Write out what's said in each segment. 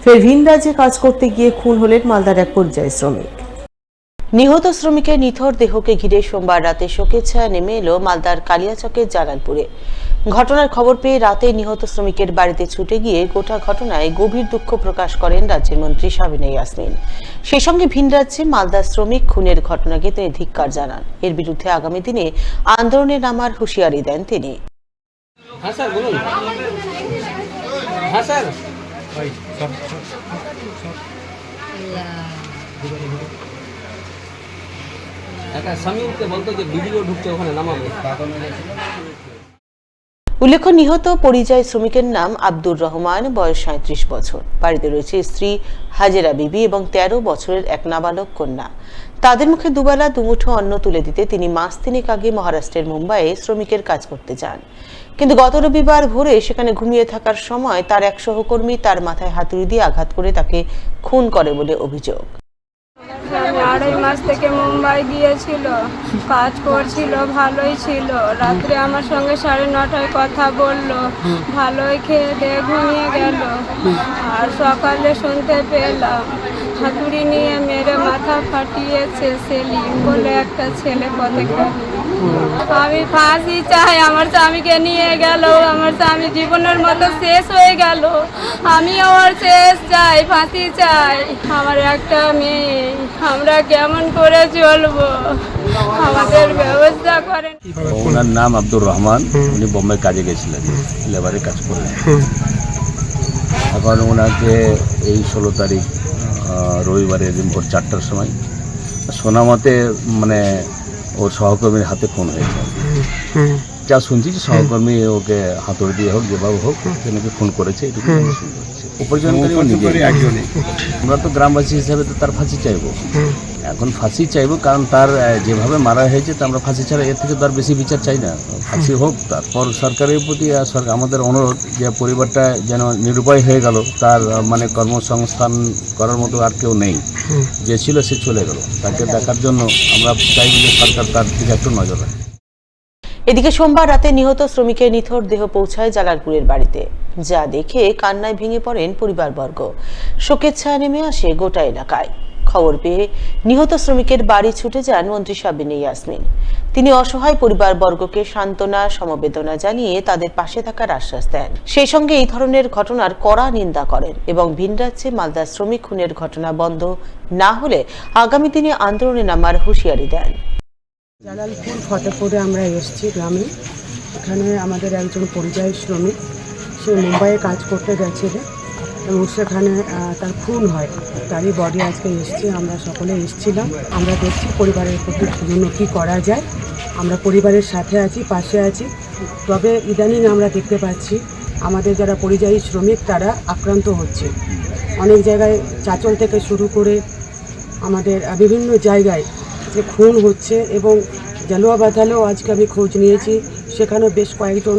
ফের ভিন রাজ্যে কাজ করতে গিয়ে খুন হলেন মালদার এক পরিযায়ী শ্রমিক। নিহত শ্রমিকের নিথর দেহকে ঘিরে সোমবার রাতে শোকের ছায়া নেমে এলো মালদার কালিয়াচকের জালালপুরে। ঘটনার খবর পেয়ে রাতে নিহত শ্রমিকের বাড়িতে ছুটে গিয়ে গোটা ঘটনায় গভীর দুঃখ প্রকাশ করেন রাজ্যের মন্ত্রী সাবিনা ইয়াসমিন। সেই সঙ্গে ভিন রাজ্যে মালদার শ্রমিক খুনের ঘটনাকে তিনি ধিক্কার জানান। এর বিরুদ্ধে আগামী দিনে আন্দোলনে নামার হুঁশিয়ারি দেন তিনি। উল্লেখ্য, নিহত পরিযায়ী শ্রমিকের নাম আব্দুর রহমান, বয়স ৩৭ বছর। বাড়িতে রয়েছে স্ত্রী হাজেরা বিবি এবং ১৩ বছরের এক নাবালক কন্যা। তাদের মুখে দুবেলা দুমুঠো অন্ন তুলে দিতে তিনি মাস তিনেক আগে মহারাষ্ট্রের মুম্বাইয়ে শ্রমিকের কাজ করতে যান। কিন্তু গত রবিবার ভোরে সেখানে ঘুমিয়ে থাকার সময় তার এক সহকর্মী তার মাথায় হাতুড়ি দিয়ে আঘাত করে তাকে খুন করে বলে অভিযোগ। আমি ২.৫ মাস থেকে মুম্বাই গিয়েছিল, কাজ করছিল, ভালোই ছিল। রাত্রে আমার সঙ্গে ৯:৩০ কথা বললো, ভালোই খেয়ে দিয়ে ঘুমিয়ে গেল। আর সকালে শুনতে পেলাম হাতুড়ি নিয়ে মেরে মাথা ফাটিয়েছে সেলিম বলে একটা ছেলে পথে গেল। আমি ফাঁসি চাই, আমার স্বামীকে নিয়ে গেল, আমার স্বামী জীবনের মতো শেষ হয়ে গেল। আমি ওর শেষ চাই, ফাঁসি চাই। আমার একটা মেয়ে, আমরা কেমন করে চলবো, আমাদের ব্যবস্থা করেন। ওনার নাম আব্দুর রহমান, উনি বোম্বে কাজে গেছিলেন, লেবারে কাজ করলেন। এখন ওনাকে এই ১৬ তারিখ রবিবারে দিন ভোর ৪টার সময় শোনা মতে ওর সহকর্মীর হাতে খুন হয়েছে। যা শুনছি যে সহকর্মী ওকে হাতুড়ি দিয়ে হোক যেভাবে হোক নাকি খুন করেছে, এটুকু শুনতে হচ্ছে। উপার্জনকারী আমরা তো গ্রামবাসী হিসাবে তো তার ফাঁসি চাইবো। এখন ফাঁসি চাইবো কারণ তার যেভাবে মারা হয়েছে তা আমরা ফাঁসি ছাড়া এর থেকে তো আর বেশি বিচার চাই না। ফাঁসি হোক। তারপর সরকারের প্রতি আমাদের অনুরোধ যে পরিবারটা যেন নিরুপায় হয়ে গেল, তার কর্মসংস্থান করার মতো আর কেউ নেই, যে ছিল সে চলে গেল। তাকে দেখার জন্য আমরা চাইব যে সরকার তার দিকে একটু নজর রাখে। এদিকে সোমবার রাতে নিহত শ্রমিকের নিথর দেহ পৌঁছায় জালালপুরের বাড়িতে, যা দেখে কান্নায় ভেঙে পড়েন পরিবারবর্গ। শোকের ছায়া নেমে আসে গোটা এলাকায়। খবর পেয়ে নিহত শ্রমিকের বাড়ি ছুটে যান মন্ত্রী সাবিনা ইয়াসমিন। তিনি অসহায় পরিবারবর্গকে সান্ত্বনা, সমবেদনা জানিয়ে তাদের পাশে থাকার আশ্বাস দেন। সেই সঙ্গে এই ধরনের ঘটনার কড়া নিন্দা করেন এবং ভিন রাজ্যে মালদার শ্রমিক খুনের ঘটনা বন্ধ না হলে আগামী দিনে আন্দোলনে নামার হুঁশিয়ারি দেন। জালালপুর ফতেপুরে আমরা এসেছি গ্রামে। এখানে আমাদের একজন পরিযায়ী শ্রমিক, সে মুম্বাইয়ে কাজ করতে গেছিল এবং সেখানে তার খুন হয়। তারই বডি আজকে এসছে, আমরা সকলে এসেছিলাম। আমরা দেখছি পরিবারের প্রতি জন্য কী করা যায়। আমরা পরিবারের সাথে আছি, পাশে আছি। তবে ইদানিং আমরা দেখতে পাচ্ছি আমাদের যারা পরিযায়ী শ্রমিক তারা আক্রান্ত হচ্ছে। অনেক জায়গায় চাঁচল থেকে শুরু করে আমাদের বিভিন্ন জায়গায় যে খুন হচ্ছে এবং জালুয়া বাঁধালেও আজকে আমি খোঁজ নিয়েছি, সেখানেও বেশ কয়েকজন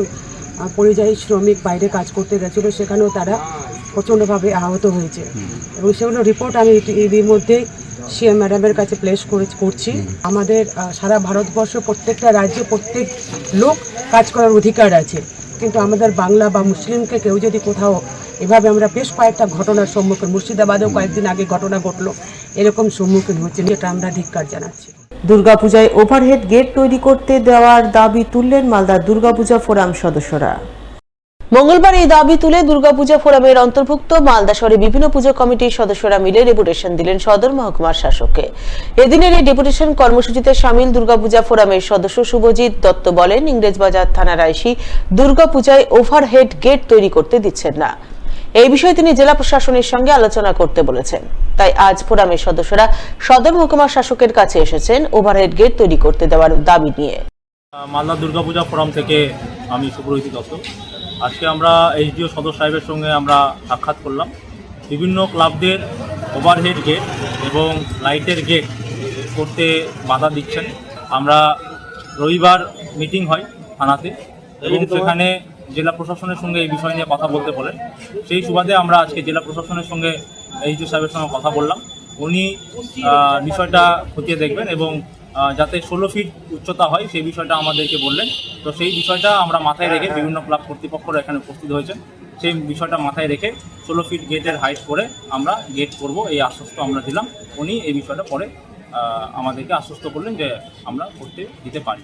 পরিযায়ী শ্রমিক বাইরে কাজ করতে গেছিলো, সেখানেও তারা প্রচণ্ডভাবে আহত হয়েছে এবং সেগুলো রিপোর্ট আমি এর মধ্যে সিএম ম্যাডামের কাছে প্লেস করছি। আমাদের সারা ভারতবর্ষ প্রত্যেকটা রাজ্যে প্রত্যেক লোক কাজ করার অধিকার আছে, কিন্তু আমাদের বাংলা বা মুসলিমকে কেউ যদি কোথাও এভাবে আমরা বেশ কয়েকটা ঘটনার সম্মুখীন, মুর্শিদাবাদেও কয়েকদিন আগে ঘটনা ঘটলো, এরকম সম্মুখীন হচ্ছে, এটা আমরা ধিক্কার জানাচ্ছি। দুর্গাপূজায় ওভারহেড গেট তৈরি করতে দেওয়ার দাবি তুললেন মালদার দুর্গাপূজা ফোরাম সদস্যরা। মঙ্গলবার এই দাবি তুলে দুর্গাপূজা ফোরামের অন্তর্ভুক্ত মালদা শহরে বিভিন্ন পুজো কমিটির সদস্যরা মিলে ডেপুটেশন দিলেন সদর মহকুমার শাসককে। এদিনের এই ডেপুটেশন কর্মসূচিতে সামিল দুর্গাপূজা ফোরামের সদস্য শুভজিৎ দত্ত বলেন, ইংরেজবাজার থানার আইসি দুর্গাপূজায় ওভারহেড গেট তৈরি করতে দিচ্ছেন না। এই বিষয়ে তিনি জেলা প্রশাসনের সঙ্গে আলোচনা করতে বলেছেন। তাই আজ ফোরামের সদস্যরা সদর মহকুমার শাসকের কাছে এসেছেন ওভারহেড গেট তৈরি করতে দেওয়ার দাবি নিয়ে। মালদা দুর্গাপূজা ফোরাম থেকে আমি শুভজিৎ দত্ত। আজকে আমরা এইচডিও সদর সাহেবের সঙ্গে আমরা সাক্ষাৎ করলাম। বিভিন্ন ক্লাবদের ওভারহেড গেট এবং লাইটের গেট করতে বাধা দিচ্ছেন। আমরা রবিবার মিটিং হয় থানাতে এবং সেখানে জেলা প্রশাসনের সঙ্গে এই বিষয় নিয়ে কথা বলতে বলেন। সেই সুবাদে আমরা আজকে জেলা প্রশাসনের সঙ্গে এইচডিও সাহেবের সঙ্গে কথা বললাম। উনি বিষয়টা খতিয়ে দেখবেন এবং যাতে 16 ফিট উচ্চতা হয় সেই বিষয়টা আমাদেরকে বললেন। তো সেই বিষয়টা আমরা মাথায় রেখে বিভিন্ন ক্লাব কর্তৃপক্ষরা এখানে উপস্থিত হয়েছেন। সেই বিষয়টা মাথায় রেখে 16 ফিট গেটের হাইট করে আমরা গেট করব এই আশ্বস্ত আমরা দিলাম। উনি এই বিষয়টা পরে আমাদেরকে আশ্বস্ত করলেন যে আমরা করতে দিতে পারি।